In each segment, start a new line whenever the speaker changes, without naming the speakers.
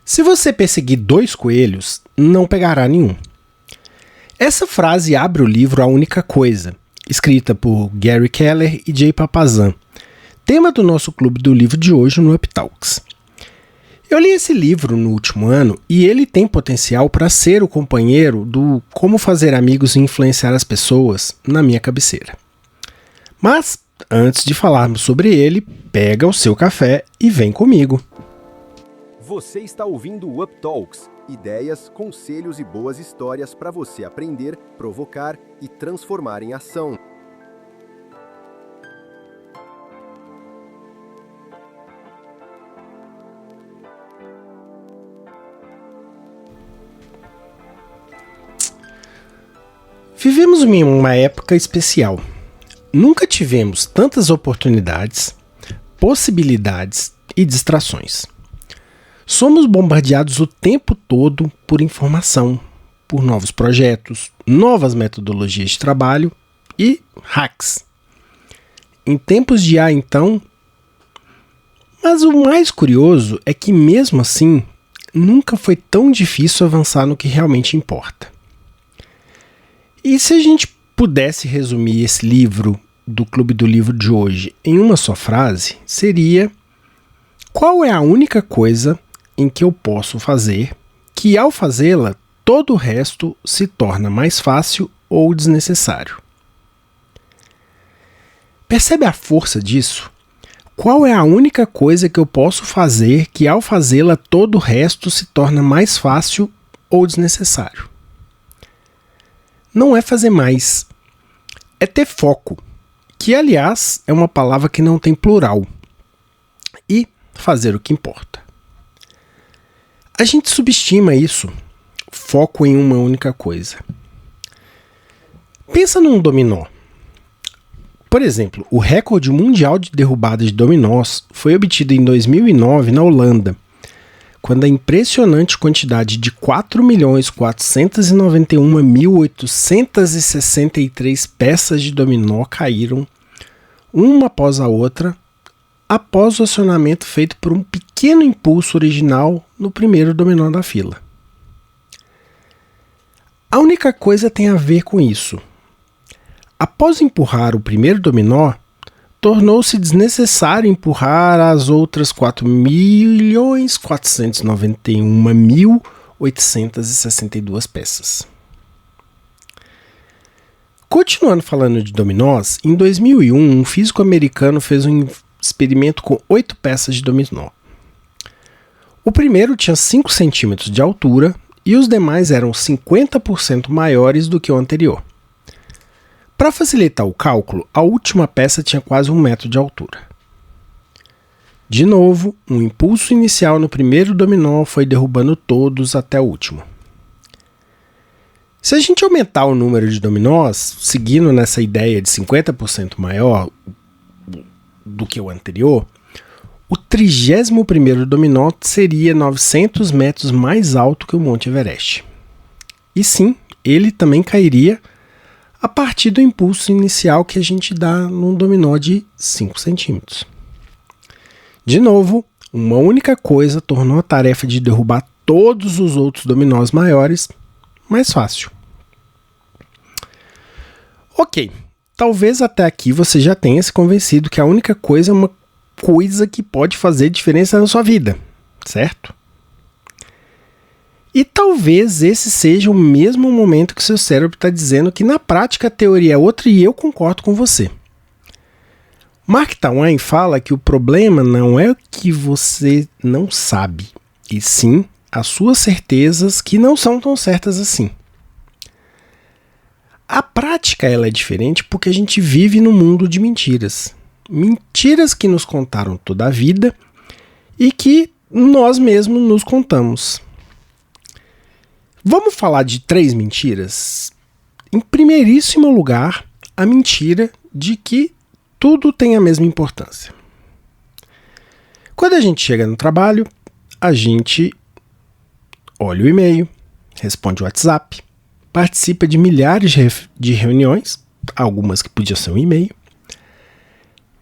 Se você perseguir 2 coelhos, não pegará nenhum. Essa frase abre o livro A Única Coisa, escrita por Gary Keller e Jay Papasan, tema do nosso clube do livro de hoje no UpTalks. Eu li esse livro no último ano e ele tem potencial para ser o companheiro do Como Fazer Amigos e Influenciar as Pessoas na minha cabeceira. Mas, antes de falarmos sobre ele, pega o seu café e vem comigo.
Você está ouvindo o UpTalks, ideias, conselhos e boas histórias para você aprender, provocar e transformar em ação.
Vivemos em uma época especial. Nunca tivemos tantas oportunidades, possibilidades e distrações. Somos bombardeados o tempo todo por informação, por novos projetos, novas metodologias de trabalho e hacks. Em tempos de IA, então, mas o mais curioso é que mesmo assim, nunca foi tão difícil avançar no que realmente importa. E se a gente pudesse resumir esse livro do Clube do Livro de hoje em uma só frase, seria: qual é a única coisa em que eu posso fazer que, ao fazê-la, todo o resto se torna mais fácil ou desnecessário? Percebe a força disso? Qual é a única coisa que eu posso fazer que, ao fazê-la, todo o resto se torna mais fácil ou desnecessário? Não é fazer mais, é ter foco, que, aliás, é uma palavra que não tem plural, e fazer o que importa. A gente subestima isso, foco em uma única coisa. Pensa num dominó. Por exemplo, o recorde mundial de derrubada de dominós foi obtido em 2009 na Holanda, quando a impressionante quantidade de 4.491.863 peças de dominó caíram, uma após a outra, após o acionamento feito por um pequeno impulso original no primeiro dominó da fila. A única coisa tem a ver com isso. Após empurrar o primeiro dominó, tornou-se desnecessário empurrar as outras 4.491.862 peças. Continuando falando de dominós, em 2001, um físico americano fez um experimento com 8 peças de dominó. O primeiro tinha 5 centímetros de altura e os demais eram 50% maiores do que o anterior. Para facilitar o cálculo, a última peça tinha quase 1 metro de altura. De novo, um impulso inicial no primeiro dominó foi derrubando todos até o último. Se a gente aumentar o número de dominós, seguindo nessa ideia de 50% maior do que o anterior, o 31º dominó seria 900 metros mais alto que o Monte Everest. E sim, ele também cairia a partir do impulso inicial que a gente dá num dominó de 5 centímetros. De novo, uma única coisa tornou a tarefa de derrubar todos os outros dominós maiores mais fácil. Ok, talvez até aqui você já tenha se convencido que a única coisa é uma coisa que pode fazer diferença na sua vida, certo? E talvez esse seja o mesmo momento que seu cérebro está dizendo que na prática a teoria é outra, e eu concordo com você. Mark Twain fala que o problema não é o que você não sabe, e sim as suas certezas que não são tão certas assim. A prática ela é diferente porque a gente vive num mundo de mentiras. Mentiras que nos contaram toda a vida e que nós mesmos nos contamos. Vamos falar de 3 mentiras? Em primeiríssimo lugar, a mentira de que tudo tem a mesma importância. Quando a gente chega no trabalho, a gente olha o e-mail, responde o WhatsApp, participa de milhares de reuniões, algumas que podiam ser um e-mail,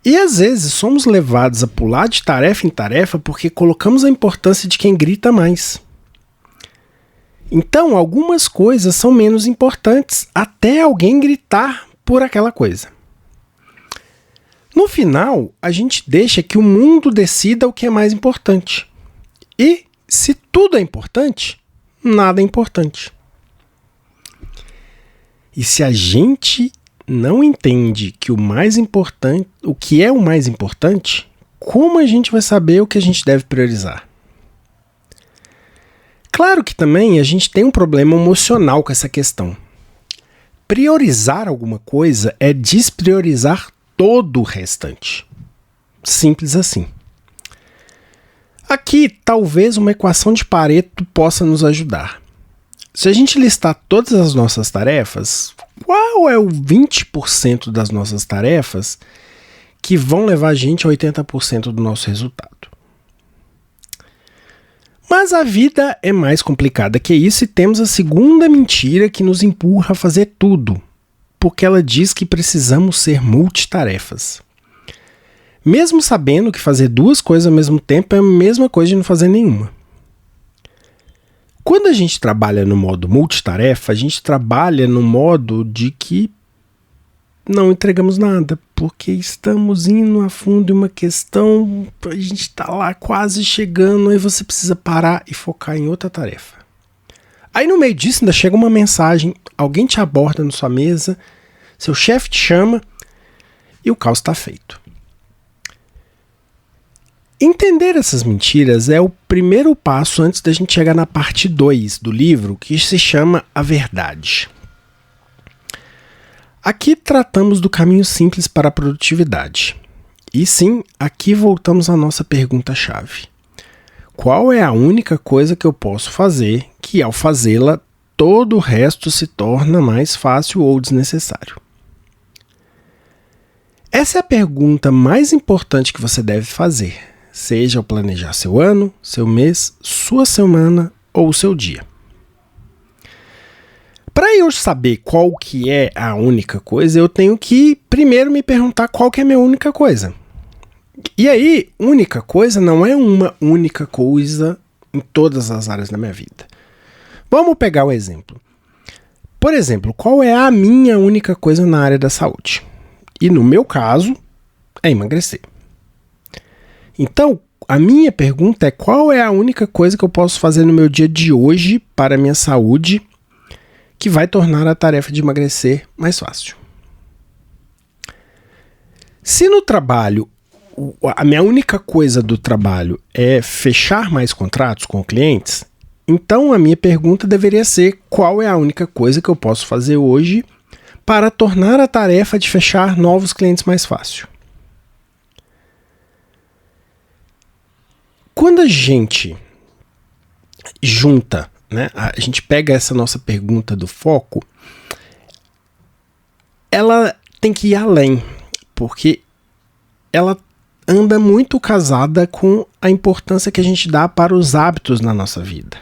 E às vezes somos levados a pular de tarefa em tarefa porque colocamos a importância de quem grita mais. Então, algumas coisas são menos importantes até alguém gritar por aquela coisa. No final, a gente deixa que o mundo decida o que é mais importante. E, se tudo é importante, nada é importante. E se a gente não entende que o que é o mais importante, como a gente vai saber o que a gente deve priorizar? Claro que também a gente tem um problema emocional com essa questão. Priorizar alguma coisa é despriorizar todo o restante. Simples assim. Aqui, talvez uma equação de Pareto possa nos ajudar. Se a gente listar todas as nossas tarefas, qual é o 20% das nossas tarefas que vão levar a gente a 80% do nosso resultado? Mas a vida é mais complicada que isso e temos a segunda mentira que nos empurra a fazer tudo, porque ela diz que precisamos ser multitarefas. Mesmo sabendo que fazer duas coisas ao mesmo tempo é a mesma coisa de não fazer nenhuma. Quando a gente trabalha no modo multitarefa, a gente trabalha no modo de que não entregamos nada, porque estamos indo a fundo em uma questão, a gente está lá quase chegando, aí você precisa parar e focar em outra tarefa. Aí no meio disso ainda chega uma mensagem, alguém te aborda na sua mesa, seu chefe te chama e o caos está feito. Entender essas mentiras é o primeiro passo antes da gente chegar na parte 2 do livro, que se chama A Verdade. Aqui tratamos do caminho simples para a produtividade. E sim, aqui voltamos à nossa pergunta-chave. Qual é a única coisa que eu posso fazer que, ao fazê-la, todo o resto se torna mais fácil ou desnecessário? Essa é a pergunta mais importante que você deve fazer, seja ao planejar seu ano, seu mês, sua semana ou seu dia. Para eu saber qual que é a única coisa, eu tenho que primeiro me perguntar qual que é a minha única coisa. E aí, única coisa não é uma única coisa em todas as áreas da minha vida. Vamos pegar um exemplo. Por exemplo, qual é a minha única coisa na área da saúde? E no meu caso, é emagrecer. Então, a minha pergunta é qual é a única coisa que eu posso fazer no meu dia de hoje para a minha saúde que vai tornar a tarefa de emagrecer mais fácil. Se no trabalho, a minha única coisa do trabalho é fechar mais contratos com clientes, então a minha pergunta deveria ser qual é a única coisa que eu posso fazer hoje para tornar a tarefa de fechar novos clientes mais fácil. Quando a gente junta, a gente pega essa nossa pergunta do foco, ela tem que ir além, porque ela anda muito casada com a importância que a gente dá para os hábitos na nossa vida.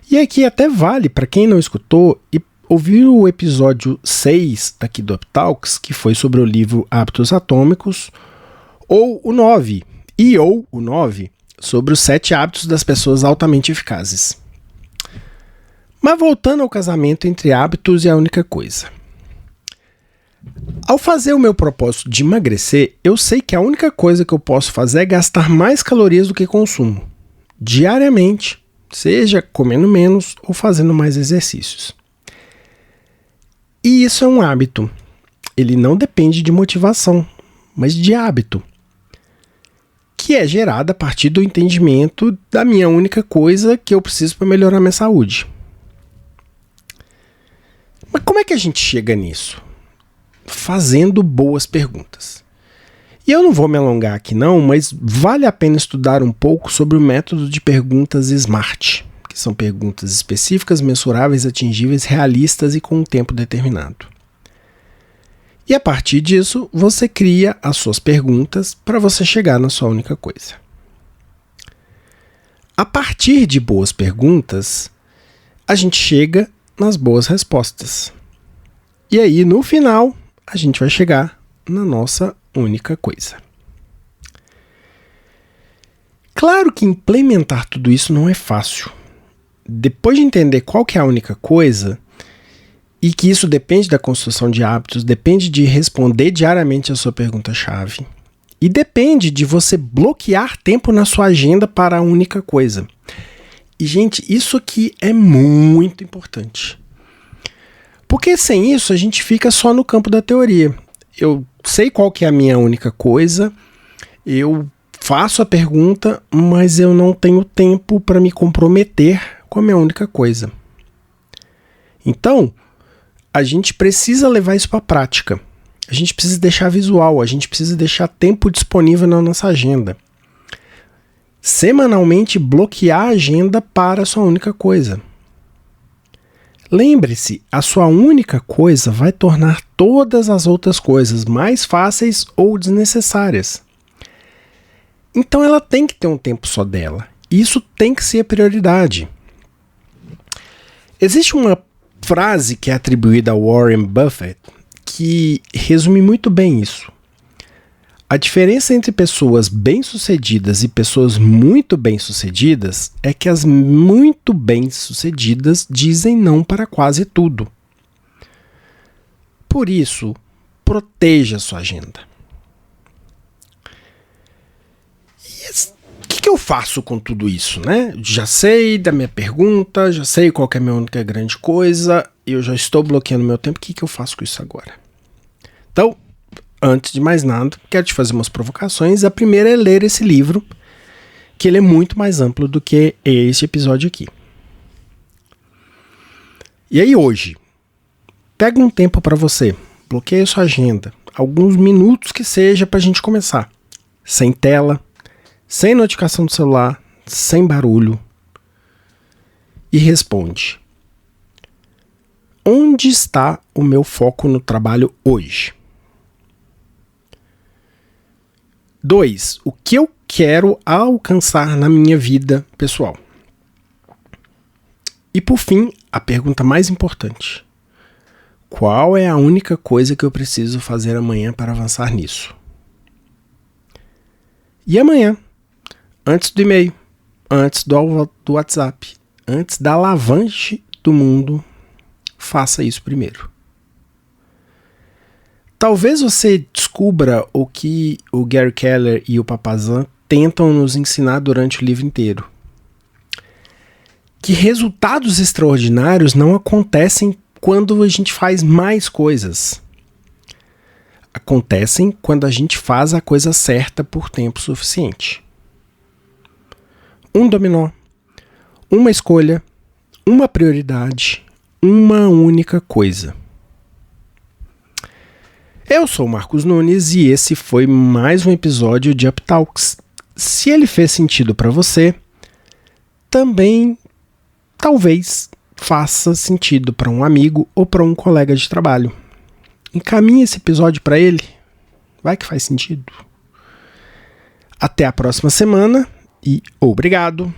E aqui até vale, para quem não escutou, e ouviu o episódio 6 aqui do UpTalks, que foi sobre o livro Hábitos Atômicos, ou o 9, sobre os 7 hábitos das pessoas altamente eficazes. Mas voltando ao casamento entre hábitos e a única coisa. Ao fazer o meu propósito de emagrecer, eu sei que a única coisa que eu posso fazer é gastar mais calorias do que consumo, diariamente, seja comendo menos ou fazendo mais exercícios. E isso é um hábito. Ele não depende de motivação, mas de hábito, que é gerado a partir do entendimento da minha única coisa que eu preciso para melhorar minha saúde. Mas como é que a gente chega nisso? Fazendo boas perguntas. E eu não vou me alongar aqui não, mas vale a pena estudar um pouco sobre o método de perguntas SMART, que são perguntas específicas, mensuráveis, atingíveis, realistas e com um tempo determinado. E a partir disso, você cria as suas perguntas para você chegar na sua única coisa. A partir de boas perguntas, a gente chega nas boas respostas. E aí, no final, a gente vai chegar na nossa única coisa. Claro que implementar tudo isso não é fácil. Depois de entender qual que é a única coisa, e que isso depende da construção de hábitos, depende de responder diariamente a sua pergunta-chave, e depende de você bloquear tempo na sua agenda para a única coisa. E, gente, isso aqui é muito importante. Porque sem isso a gente fica só no campo da teoria. Eu sei qual que é a minha única coisa, eu faço a pergunta, mas eu não tenho tempo para me comprometer com a minha única coisa. Então, a gente precisa levar isso para a prática. A gente precisa deixar visual, a gente precisa deixar tempo disponível na nossa agenda. Semanalmente bloquear a agenda para a sua única coisa. Lembre-se, a sua única coisa vai tornar todas as outras coisas mais fáceis ou desnecessárias. Então ela tem que ter um tempo só dela. Isso tem que ser a prioridade. Existe uma frase que é atribuída a Warren Buffett que resume muito bem isso. A diferença entre pessoas bem-sucedidas e pessoas muito bem-sucedidas é que as muito bem-sucedidas dizem não para quase tudo. Por isso, proteja a sua agenda. E o que eu faço com tudo isso, né? Já sei da minha pergunta, já sei qual que é a minha única grande coisa, eu já estou bloqueando meu tempo, o que eu faço com isso agora? Então, antes de mais nada, quero te fazer umas provocações. A primeira é ler esse livro, que ele é muito mais amplo do que esse episódio aqui. E aí hoje, pega um tempo para você, bloqueia sua agenda, alguns minutos que seja para a gente começar. Sem tela, sem notificação do celular, sem barulho. E responde: onde está o meu foco no trabalho hoje? 2. O que eu quero alcançar na minha vida pessoal? E por fim, a pergunta mais importante: qual é a única coisa que eu preciso fazer amanhã para avançar nisso? E amanhã, antes do e-mail, antes do WhatsApp, antes da alavanche do mundo, faça isso primeiro. Talvez você descubra o que o Gary Keller e o Papasan tentam nos ensinar durante o livro inteiro. Que resultados extraordinários não acontecem quando a gente faz mais coisas. Acontecem quando a gente faz a coisa certa por tempo suficiente. Um dominó, uma escolha, uma prioridade, uma única coisa. Eu sou o Marcos Nunes e esse foi mais um episódio de Up Talks. Se ele fez sentido para você, também talvez faça sentido para um amigo ou para um colega de trabalho. Encaminhe esse episódio para ele. Vai que faz sentido. Até a próxima semana e obrigado.